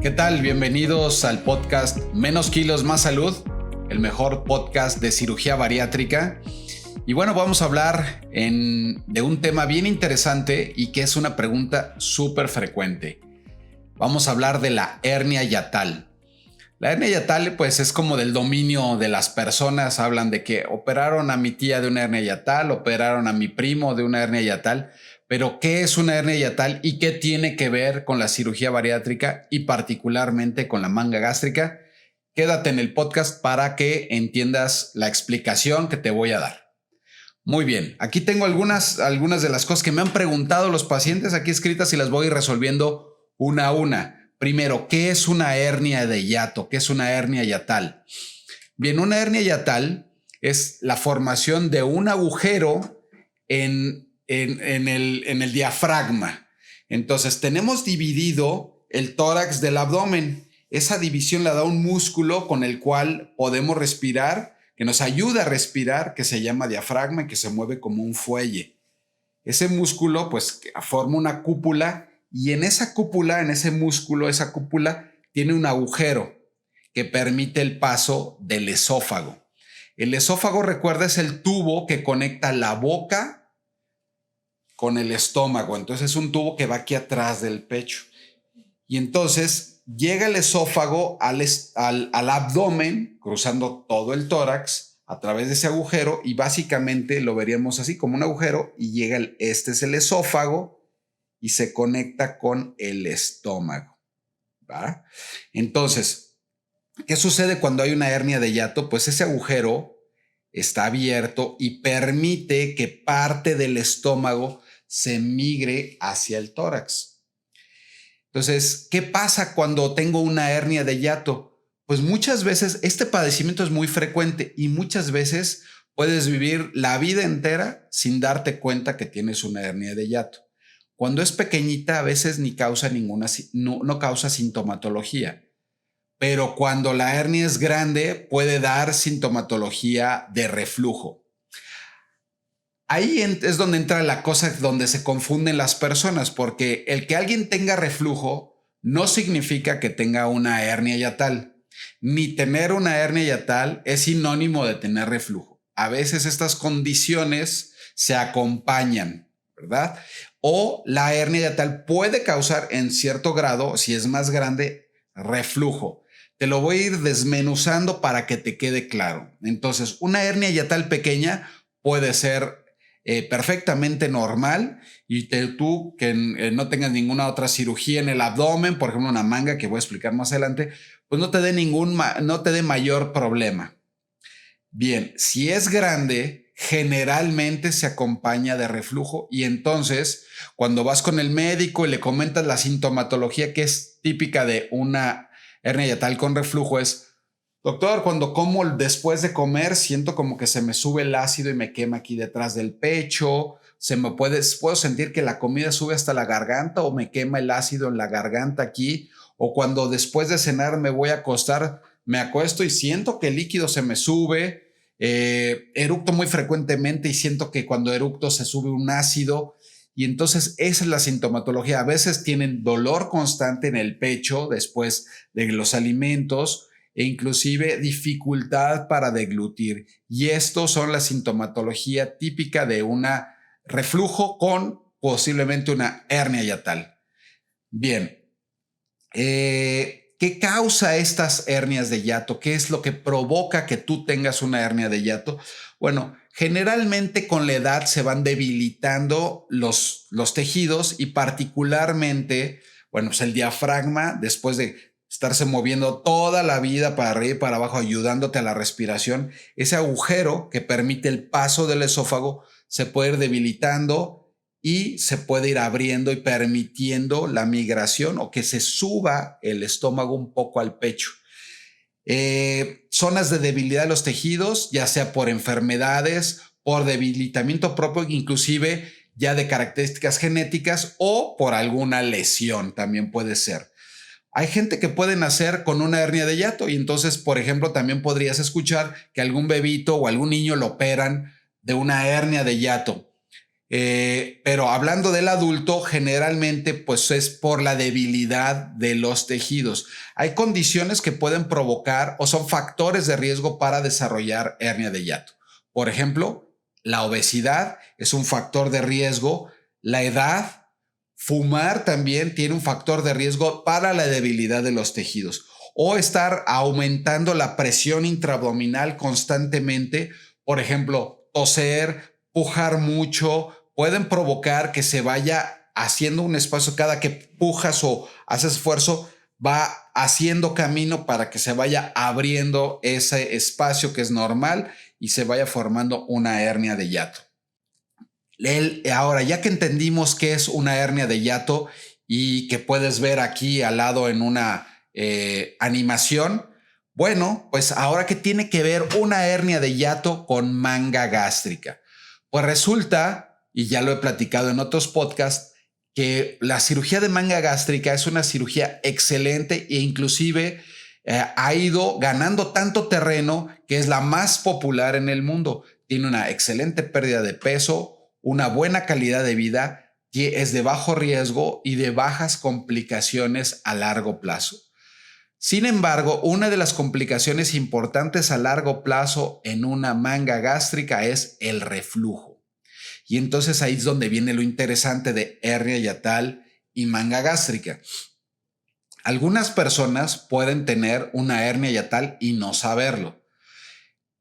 ¿Qué tal? Bienvenidos al podcast Menos Kilos, Más Salud, el mejor podcast de cirugía bariátrica. Y bueno, vamos a hablar de un tema bien interesante y que es una pregunta súper frecuente. Vamos a hablar de la hernia yatal. La hernia yatal pues es como del dominio de las personas. Hablan de que operaron a mi tía de una hernia yatal, operaron a mi primo de una hernia yatal. Pero ¿qué es una hernia yatal y qué tiene que ver con la cirugía bariátrica y particularmente con la manga gástrica? Quédate en el podcast para que entiendas la explicación que te voy a dar. Muy bien, aquí tengo algunas de las cosas que me han preguntado los pacientes aquí escritas y las voy a ir resolviendo una a una. Primero, ¿qué es una hernia de hiato? ¿Qué es una hernia yatal? Bien, una hernia yatal es la formación de un agujero en el diafragma. Entonces tenemos dividido el tórax del abdomen. Esa división la da un músculo con el cual podemos respirar, que nos ayuda a respirar, que se llama diafragma y que se mueve como un fuelle. Ese músculo pues forma una cúpula y en esa cúpula, en ese músculo, esa cúpula tiene un agujero que permite el paso del esófago. El esófago, recuerda, es el tubo que conecta la boca con el estómago. Entonces es un tubo que va aquí atrás del pecho. Y entonces llega el esófago al abdomen, cruzando todo el tórax a través de ese agujero y básicamente lo veríamos así como un agujero y llega este es el esófago y se conecta con el estómago, ¿va? Entonces, ¿qué sucede cuando hay una hernia de hiato? Pues ese agujero está abierto y permite que parte del estómago se migre hacia el tórax. Entonces, ¿qué pasa cuando tengo una hernia de hiato? Pues muchas veces este padecimiento es muy frecuente y muchas veces puedes vivir la vida entera sin darte cuenta que tienes una hernia de hiato. Cuando es pequeñita, a veces ni causa no causa sintomatología. Pero cuando la hernia es grande, puede dar sintomatología de reflujo. Ahí es donde entra la cosa donde se confunden las personas, porque el que alguien tenga reflujo no significa que tenga una hernia yatal, ni tener una hernia yatal es sinónimo de tener reflujo. A veces estas condiciones se acompañan, ¿verdad? O la hernia yatal puede causar en cierto grado, si es más grande, reflujo. Te lo voy a ir desmenuzando para que te quede claro. Entonces, una hernia yatal pequeña puede ser perfectamente normal y tú que no tengas ninguna otra cirugía en el abdomen, por ejemplo una manga que voy a explicar más adelante, pues no te dé mayor problema. Bien, si es grande, generalmente se acompaña de reflujo y entonces cuando vas con el médico y le comentas la sintomatología que es típica de una hernia yatal con reflujo es: doctor, cuando como después de comer siento como que se me sube el ácido y me quema aquí detrás del pecho, puedo sentir que la comida sube hasta la garganta o me quema el ácido en la garganta aquí, o cuando después de cenar me voy a acostar, me acuesto y siento que el líquido se me sube, eructo muy frecuentemente y siento que cuando eructo se sube un ácido. Y entonces esa es la sintomatología. A veces tienen dolor constante en el pecho después de los alimentos, e inclusive dificultad para deglutir. Y estos son la sintomatología típica de un reflujo con posiblemente una hernia yatal. Bien, ¿qué causa estas hernias de hiato? ¿Qué es lo que provoca que tú tengas una hernia de hiato? Bueno, generalmente con la edad se van debilitando los tejidos y particularmente, bueno, pues el diafragma, después de estarse moviendo toda la vida para arriba y para abajo, ayudándote a la respiración, ese agujero que permite el paso del esófago se puede ir debilitando y se puede ir abriendo y permitiendo la migración o que se suba el estómago un poco al pecho. Zonas de debilidad de los tejidos, ya sea por enfermedades, por debilitamiento propio, inclusive ya de características genéticas o por alguna lesión también puede ser. Hay gente que puede nacer con una hernia de hiato y entonces, por ejemplo, también podrías escuchar que algún bebito o algún niño lo operan de una hernia de hiato. Pero hablando del adulto, generalmente pues es por la debilidad de los tejidos. Hay condiciones que pueden provocar o son factores de riesgo para desarrollar hernia de hiato. Por ejemplo, la obesidad es un factor de riesgo, la edad, fumar también tiene un factor de riesgo para la debilidad de los tejidos, o estar aumentando la presión intraabdominal constantemente, por ejemplo, toser, pujar mucho, pueden provocar que se vaya haciendo un espacio. Cada que pujas o haces esfuerzo, va haciendo camino para que se vaya abriendo ese espacio que es normal y se vaya formando una hernia de hiato. Ahora, ya que entendimos qué es una hernia de hiato y que puedes ver aquí al lado en una animación, bueno, pues ahora, ¿qué tiene que ver una hernia de hiato con manga gástrica? Pues resulta, y ya lo he platicado en otros podcasts, que la cirugía de manga gástrica es una cirugía excelente e inclusive ha ido ganando tanto terreno que es la más popular en el mundo. Tiene una excelente pérdida de peso, una buena calidad de vida, que es de bajo riesgo y de bajas complicaciones a largo plazo. Sin embargo, una de las complicaciones importantes a largo plazo en una manga gástrica es el reflujo. Y entonces ahí es donde viene lo interesante de hernia hiatal y manga gástrica. Algunas personas pueden tener una hernia hiatal y no saberlo.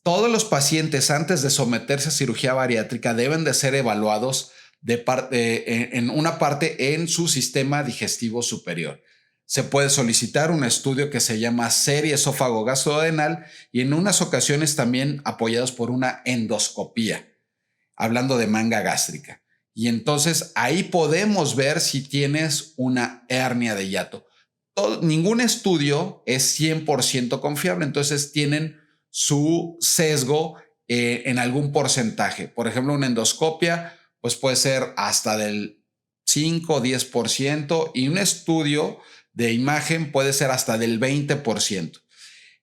Todos los pacientes antes de someterse a cirugía bariátrica deben de ser evaluados en una parte en su sistema digestivo superior. Se puede solicitar un estudio que se llama serie esófago-gastrodenal y en unas ocasiones también apoyados por una endoscopía, hablando de manga gástrica. Y entonces ahí podemos ver si tienes una hernia de hiato. Ningún estudio es 100% confiable, entonces tienen su sesgo en algún porcentaje. Por ejemplo, una endoscopia pues puede ser hasta del 5 o 10% y un estudio de imagen puede ser hasta del 20%.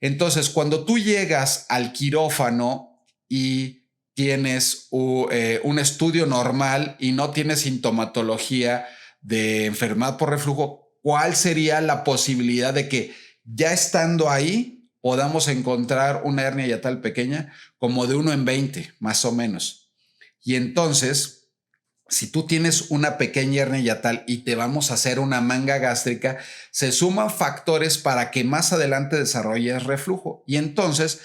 Entonces, cuando tú llegas al quirófano y tienes un estudio normal y no tienes sintomatología de enfermedad por reflujo, ¿cuál sería la posibilidad de que ya estando ahí podamos encontrar una hernia hiatal pequeña? Como de 1 en 20, más o menos. Y entonces, si tú tienes una pequeña hernia hiatal y te vamos a hacer una manga gástrica, se suman factores para que más adelante desarrolles reflujo. Y entonces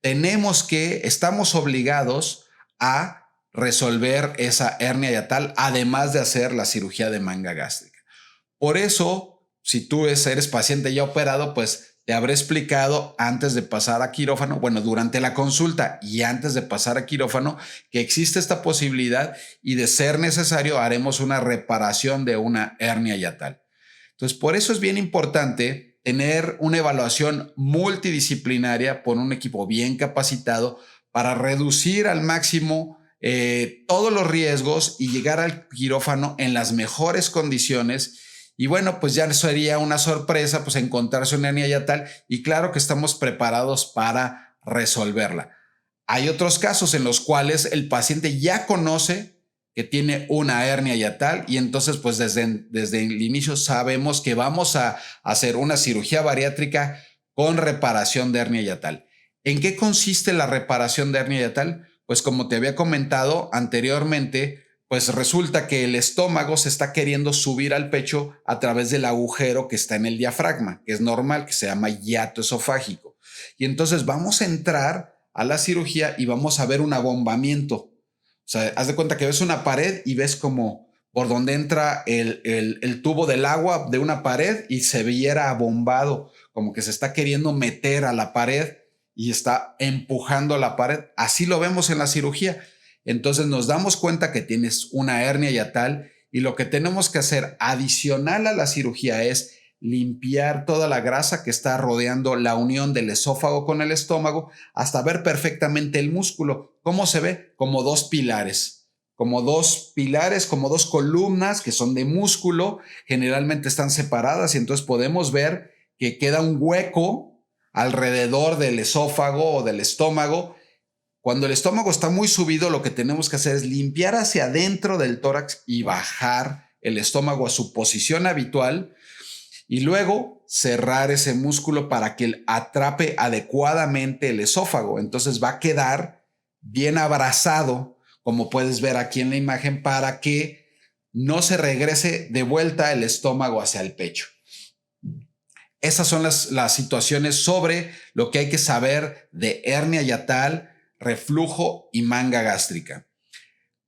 estamos obligados a resolver esa hernia hiatal, además de hacer la cirugía de manga gástrica. Por eso, si tú eres paciente ya operado, pues te habré explicado antes de pasar a quirófano, bueno, durante la consulta y antes de pasar a quirófano, que existe esta posibilidad y de ser necesario haremos una reparación de una hernia hiatal. Entonces, por eso es bien importante tener una evaluación multidisciplinaria por un equipo bien capacitado para reducir al máximo todos los riesgos y llegar al quirófano en las mejores condiciones. Y bueno, pues ya sería una sorpresa pues encontrarse una hernia hiatal y claro que estamos preparados para resolverla. Hay otros casos en los cuales el paciente ya conoce que tiene una hernia hiatal y entonces pues desde el inicio sabemos que vamos a hacer una cirugía bariátrica con reparación de hernia hiatal. ¿En qué consiste la reparación de hernia hiatal? Pues como te había comentado anteriormente, pues resulta que el estómago se está queriendo subir al pecho a través del agujero que está en el diafragma, que es normal, que se llama hiato esofágico. Y entonces vamos a entrar a la cirugía y vamos a ver un abombamiento. O sea, haz de cuenta que ves una pared y ves como por donde entra el tubo del agua de una pared y se viera abombado, como que se está queriendo meter a la pared y está empujando la pared. Así lo vemos en la cirugía. Entonces nos damos cuenta que tienes una hernia hiatal y lo que tenemos que hacer adicional a la cirugía es limpiar toda la grasa que está rodeando la unión del esófago con el estómago hasta ver perfectamente el músculo. ¿Cómo se ve? Como dos pilares, como dos columnas que son de músculo, generalmente están separadas y entonces podemos ver que queda un hueco alrededor del esófago o del estómago Cuando el estómago está muy subido, lo que tenemos que hacer es limpiar hacia adentro del tórax y bajar el estómago a su posición habitual y luego cerrar ese músculo para que atrape adecuadamente el esófago. Entonces va a quedar bien abrazado, como puedes ver aquí en la imagen, para que no se regrese de vuelta el estómago hacia el pecho. Esas son las situaciones sobre lo que hay que saber de hernia hiatal, reflujo y manga gástrica.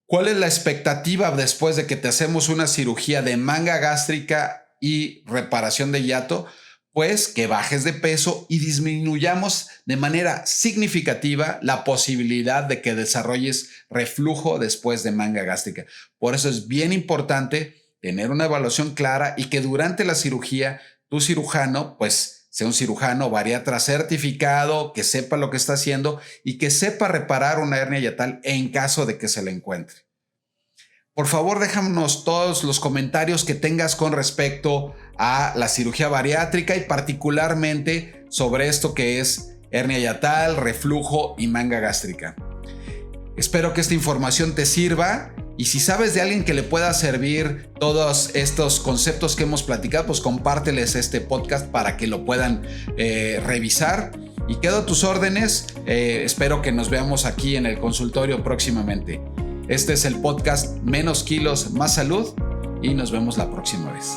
¿Cuál es la expectativa después de que te hacemos una cirugía de manga gástrica y reparación de hiato? Pues que bajes de peso y disminuyamos de manera significativa la posibilidad de que desarrolles reflujo después de manga gástrica. Por eso es bien importante tener una evaluación clara y que durante la cirugía tu cirujano, pues sea un cirujano bariatra certificado, que sepa lo que está haciendo y que sepa reparar una hernia hiatal en caso de que se la encuentre. Por favor, déjanos todos los comentarios que tengas con respecto a la cirugía bariátrica y particularmente sobre esto que es hernia hiatal, reflujo y manga gástrica. Espero que esta información te sirva y si sabes de alguien que le pueda servir todos estos conceptos que hemos platicado, pues compárteles este podcast para que lo puedan revisar. Y quedo a tus órdenes. Espero que nos veamos aquí en el consultorio próximamente. Este es el podcast Menos Kilos, Más Salud y nos vemos la próxima vez.